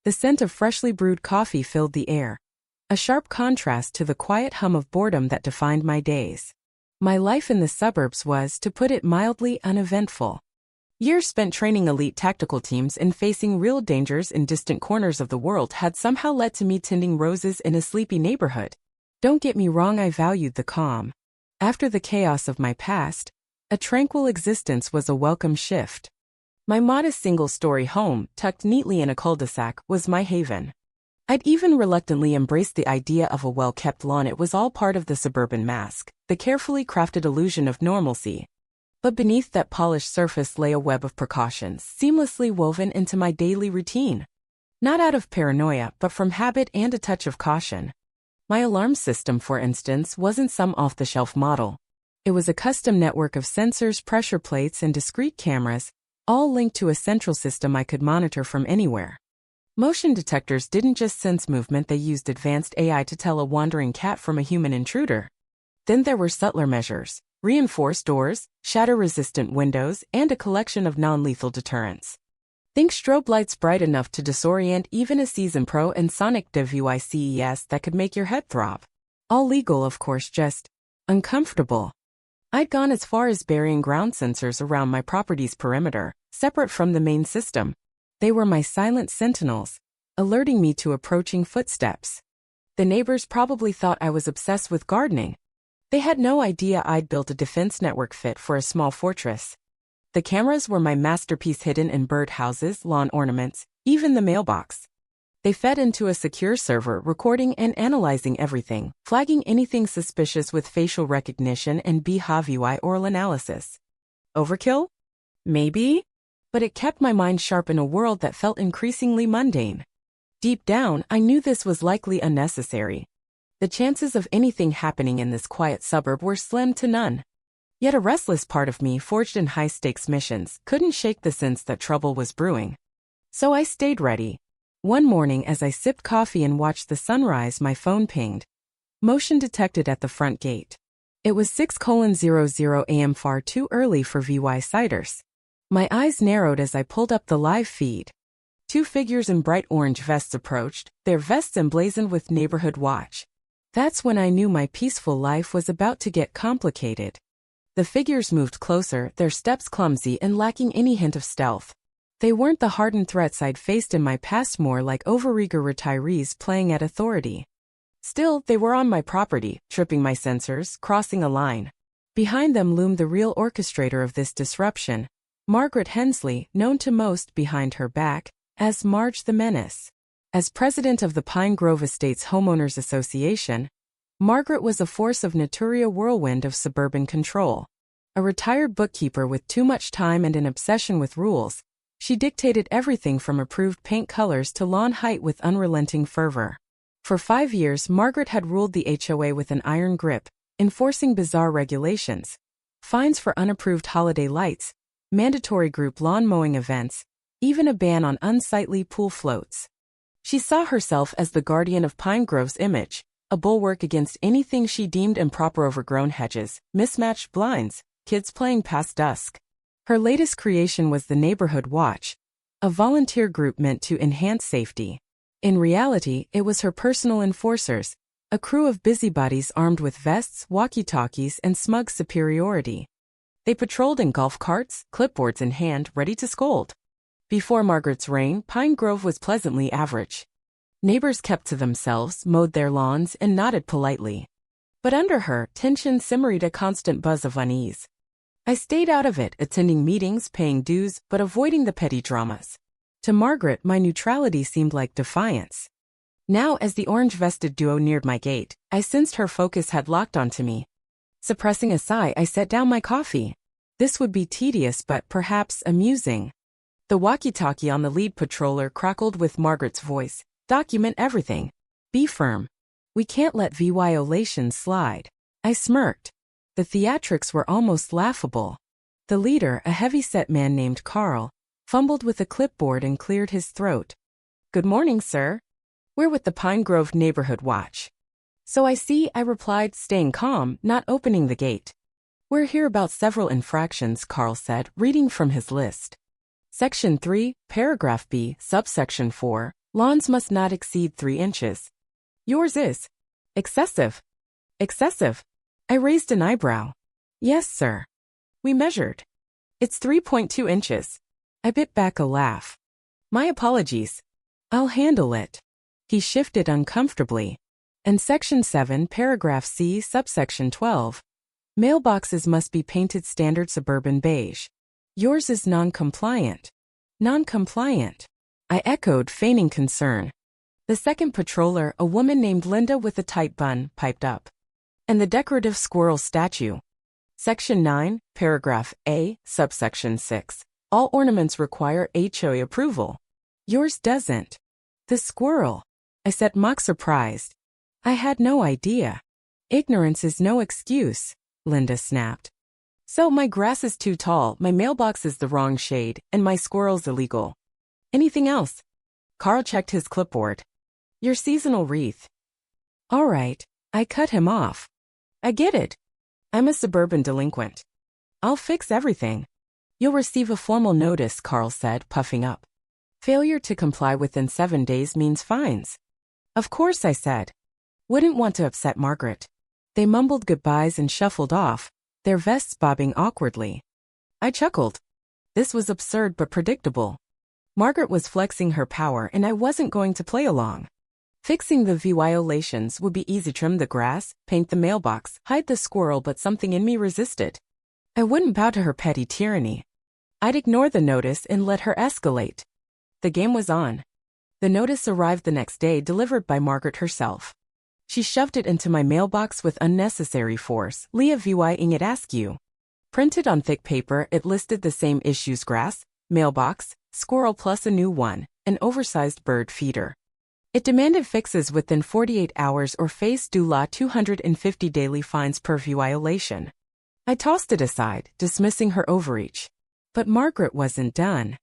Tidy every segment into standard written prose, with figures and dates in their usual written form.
The scent of freshly brewed coffee filled the air, a sharp contrast to the quiet hum of boredom that defined my days. My life in the suburbs was, to put it mildly, uneventful. Years spent training elite tactical teams and facing real dangers in distant corners of the world had somehow led to me tending roses in a sleepy neighborhood. Don't get me wrong, I valued the calm. After the chaos of my past, a tranquil existence was a welcome shift. My modest single-story home, tucked neatly in a cul-de-sac, was my haven. I'd even reluctantly embraced the idea of a well-kept lawn. It was all part of the suburban mask, the carefully crafted illusion of normalcy. But beneath that polished surface lay a web of precautions, seamlessly woven into my daily routine. Not out of paranoia, but from habit and a touch of caution. My alarm system, for instance, wasn't some off-the-shelf model. It was a custom network of sensors, pressure plates, and discrete cameras, all linked to a central system I could monitor from anywhere. Motion detectors didn't just sense movement, they used advanced AI to tell a wandering cat from a human intruder. Then there were subtler measures, reinforced doors, shatter-resistant windows, and a collection of non-lethal deterrents. Think strobe lights bright enough to disorient even a seasoned pro and sonic devices that could make your head throb. All legal, of course, just uncomfortable. I'd gone as far as burying ground sensors around my property's perimeter, separate from the main system. They were my silent sentinels, alerting me to approaching footsteps. The neighbors probably thought I was obsessed with gardening. They had no idea I'd built a defense network fit for a small fortress. The cameras were my masterpiece, hidden in birdhouses, lawn ornaments, even the mailbox. They fed into a secure server, recording and analyzing everything, flagging anything suspicious with facial recognition and behavioral oral analysis. Overkill? Maybe? But it kept my mind sharp in a world that felt increasingly mundane. Deep down, I knew this was likely unnecessary. The chances of anything happening in this quiet suburb were slim to none. Yet a restless part of me, forged in high-stakes missions, couldn't shake the sense that trouble was brewing. So I stayed ready. One morning, as I sipped coffee and watched the sunrise, my phone pinged. Motion detected at the front gate. It was 6:00 a.m., far too early for siders. My eyes narrowed as I pulled up the live feed. Two figures in bright orange vests approached, their vests emblazoned with Neighborhood Watch. That's when I knew my peaceful life was about to get complicated. The figures moved closer, their steps clumsy and lacking any hint of stealth. They weren't the hardened threats I'd faced in my past, more like overeager retirees playing at authority. Still, they were on my property, tripping my sensors, crossing a line. Behind them loomed the real orchestrator of this disruption, Margaret Hensley, known to most behind her back as Marge the Menace. As president of the Pine Grove Estates Homeowners Association, Margaret was a force of nature, whirlwind of suburban control. A retired bookkeeper with too much time and an obsession with rules, she dictated everything from approved paint colors to lawn height with unrelenting fervor. For 5 years, Margaret had ruled the HOA with an iron grip, enforcing bizarre regulations, fines for unapproved holiday lights, mandatory group lawn mowing events, even a ban on unsightly pool floats. She saw herself as the guardian of Pine Grove's image, a bulwark against anything she deemed improper: overgrown hedges, mismatched blinds, kids playing past dusk. Her latest creation was the Neighborhood Watch, a volunteer group meant to enhance safety. In reality, it was her personal enforcers, a crew of busybodies armed with vests, walkie-talkies, and smug superiority. They patrolled in golf carts, clipboards in hand, ready to scold. Before Margaret's reign, Pine Grove was pleasantly average. Neighbors kept to themselves, mowed their lawns, and nodded politely. But under her, tension simmered, a constant buzz of unease. I stayed out of it, attending meetings, paying dues, but avoiding the petty dramas. To Margaret, my neutrality seemed like defiance. Now, as the orange-vested duo neared my gate, I sensed her focus had locked onto me. Suppressing a sigh, I set down my coffee. This would be tedious but perhaps amusing. The walkie-talkie on the lead patroller crackled with Margaret's voice. Document everything. Be firm. We can't let violations slide. I smirked. The theatrics were almost laughable. The leader, a heavy-set man named Carl, fumbled with a clipboard and cleared his throat. Good morning, sir. We're with the Pine Grove Neighborhood Watch. So I see, I replied, staying calm, not opening the gate. We're here about several infractions, Carl said, reading from his list. Section 3, Paragraph B, Subsection 4, Lawns must not exceed 3 inches. Yours is. Excessive. Excessive. I raised an eyebrow. Yes, sir. We measured. It's 3.2 inches. I bit back a laugh. My apologies. I'll handle it. He shifted uncomfortably. And Section 7, Paragraph C, Subsection 12. Mailboxes must be painted standard suburban beige. Yours is non-compliant. Non-compliant. I echoed, feigning concern. The second patroller, a woman named Linda with a tight bun, piped up. And the decorative squirrel statue. Section 9, Paragraph A, Subsection 6. All ornaments require HOA approval. Yours doesn't. The squirrel. I said, mock surprised. I had no idea. Ignorance is no excuse, Linda snapped. So my grass is too tall, my mailbox is the wrong shade, and my squirrel's illegal. Anything else? Carl checked his clipboard. Your seasonal wreath. All right, I cut him off. I get it. I'm a suburban delinquent. I'll fix everything. You'll receive a formal notice, Carl said, puffing up. Failure to comply within 7 days means fines. Of course, I said. Wouldn't want to upset Margaret. They mumbled goodbyes and shuffled off, their vests bobbing awkwardly. I chuckled. This was absurd but predictable. Margaret was flexing her power and I wasn't going to play along. Fixing the violations would be easy. Trim the grass, paint the mailbox, hide the squirrel, but something in me resisted. I wouldn't bow to her petty tyranny. I'd ignore the notice and let her escalate. The game was on. The notice arrived the next day, delivered by Margaret herself. She shoved it into my mailbox with unnecessary force. Leah vying it askew. Printed on thick paper, it listed the same issues: grass, mailbox, squirrel plus a new one, an oversized bird feeder. It demanded fixes within 48 hours or face due law 250 daily fines per violation. I tossed it aside, dismissing her overreach. But Margaret wasn't done.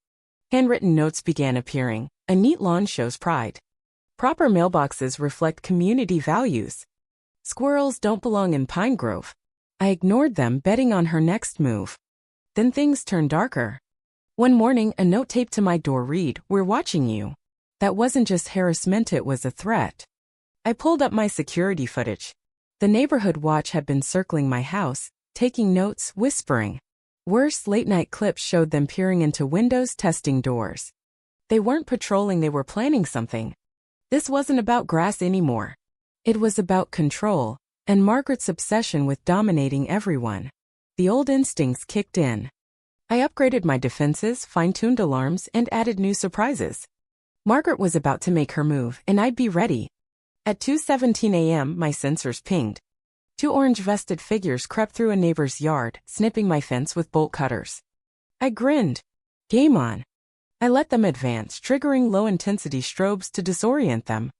Handwritten notes began appearing. A neat lawn shows pride. Proper mailboxes reflect community values. Squirrels don't belong in Pine Grove. I ignored them, betting on her next move. Then things turned darker. One morning, a note taped to my door read, "We're watching you." That wasn't just harassment, it was a threat. I pulled up my security footage. The neighborhood watch had been circling my house, taking notes, whispering. Worse, late-night clips showed them peering into windows, testing doors. They weren't patrolling, they were planning something. This wasn't about grass anymore. It was about control, and Margaret's obsession with dominating everyone. The old instincts kicked in. I upgraded my defenses, fine-tuned alarms, and added new surprises. Margaret was about to make her move, and I'd be ready. At 2:17 a.m., my sensors pinged. 2 orange-vested figures crept through a neighbor's yard, snipping my fence with bolt cutters. I grinned. Game on. I let them advance, triggering low-intensity strobes to disorient them.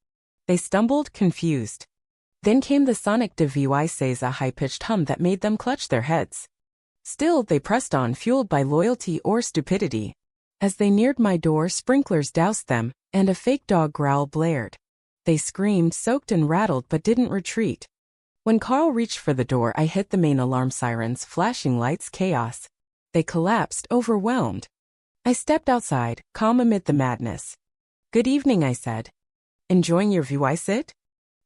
They stumbled, confused. Then came the sonic devices, a high-pitched hum that made them clutch their heads. Still, they pressed on, fueled by loyalty or stupidity. As they neared my door, sprinklers doused them, and a fake dog growl blared. They screamed, soaked and rattled, but didn't retreat. When Carl reached for the door, I hit the main alarm sirens, flashing lights, chaos. They collapsed, overwhelmed. I stepped outside, calm amid the madness. Good evening, I said. Enjoying your view, I said?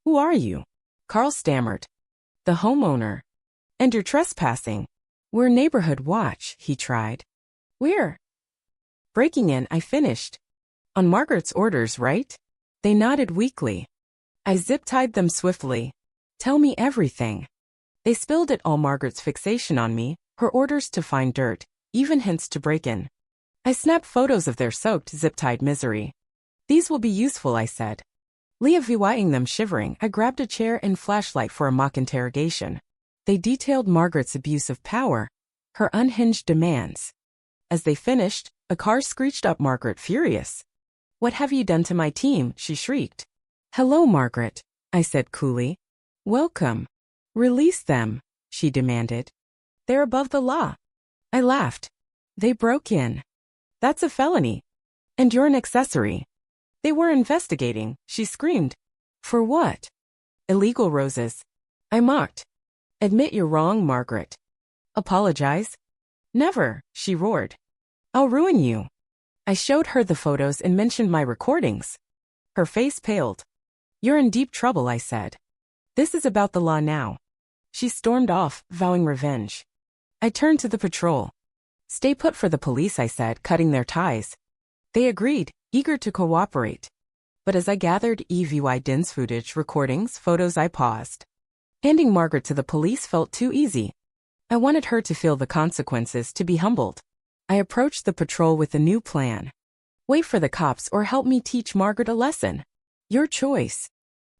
Who are you? Carl stammered. The homeowner. And you're trespassing. We're neighborhood watch, he tried. We're breaking in, I finished. On Margaret's orders, right? They nodded weakly. I zip-tied them swiftly. Tell me everything. They spilled it all: Margaret's fixation on me, her orders to find dirt, even hints to break in. I snapped photos of their soaked, zip-tied misery. These will be useful, I said. Leah vying them, shivering, I grabbed a chair and flashlight for a mock interrogation. They detailed Margaret's abuse of power, her unhinged demands. As they finished, a car screeched up, Margaret furious. What have you done to my team? She shrieked. Hello, Margaret, I said coolly. Welcome. Release them, she demanded. They're above the law. I laughed. They broke in. That's a felony. And you're an accessory. They were investigating, she screamed. For what? Illegal roses. I mocked. Admit you're wrong, Margaret. Apologize? Never, she roared. I'll ruin you. I showed her the photos and mentioned my recordings. Her face paled. "You're in deep trouble," I said. "This is about the law now." She stormed off, vowing revenge. I turned to the patrol. "Stay put for the police," I said, cutting their ties. They agreed, eager to cooperate. But as I gathered evidence footage, recordings, photos, I paused. Handing Margaret to the police felt too easy. I wanted her to feel the consequences, to be humbled. I approached the patrol with a new plan. "Wait for the cops or help me teach Margaret a lesson. Your choice."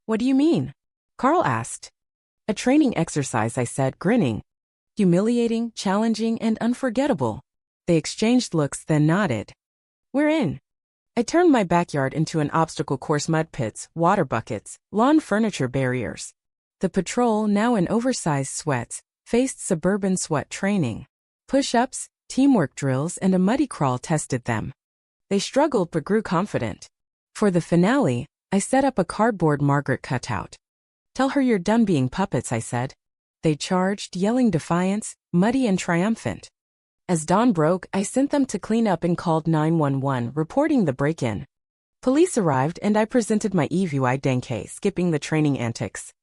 "What do you mean?" Carl asked. "A training exercise," I said, grinning. "Humiliating, challenging, and unforgettable." They exchanged looks, then nodded. "We're in." I turned my backyard into an obstacle course: mud pits, water buckets, lawn furniture barriers. The patrol, now in oversized sweats, faced suburban SWAT training. Push-ups, teamwork drills, and a muddy crawl tested them. They struggled but grew confident. For the finale, I set up a cardboard Margaret cutout. "Tell her you're done being puppets," I said. They charged, yelling defiance, muddy and triumphant. As dawn broke, I sent them to clean up and called 911, reporting the break-in. Police arrived and I presented my evidence, skipping the training antics.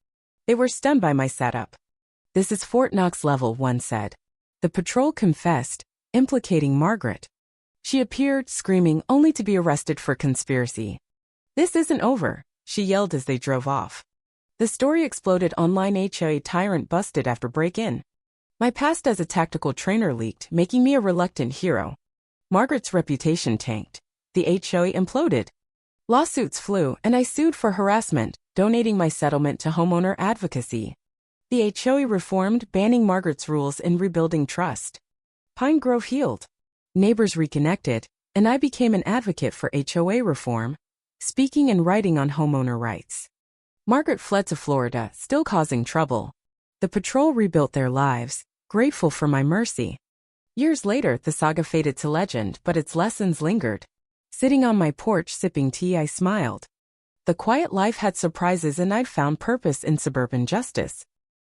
They were stunned by my setup. "This is Fort Knox Level 1, said. The patrol confessed, implicating Margaret. She appeared, screaming, only to be arrested for conspiracy. "This isn't over," she yelled as they drove off. The story exploded online. HOA tyrant busted after break-in. My past as a tactical trainer leaked, making me a reluctant hero. Margaret's reputation tanked. The HOA imploded. Lawsuits flew, and I sued for harassment, donating my settlement to homeowner advocacy. The HOA reformed, banning Margaret's rules and rebuilding trust. Pine Grove healed. Neighbors reconnected, and I became an advocate for HOA reform, speaking and writing on homeowner rights. Margaret fled to Florida, still causing trouble. The patrol rebuilt their lives, grateful for my mercy. Years later, the saga faded to legend, but its lessons lingered. Sitting on my porch sipping tea, I smiled. The quiet life had surprises, and I'd found purpose in suburban justice.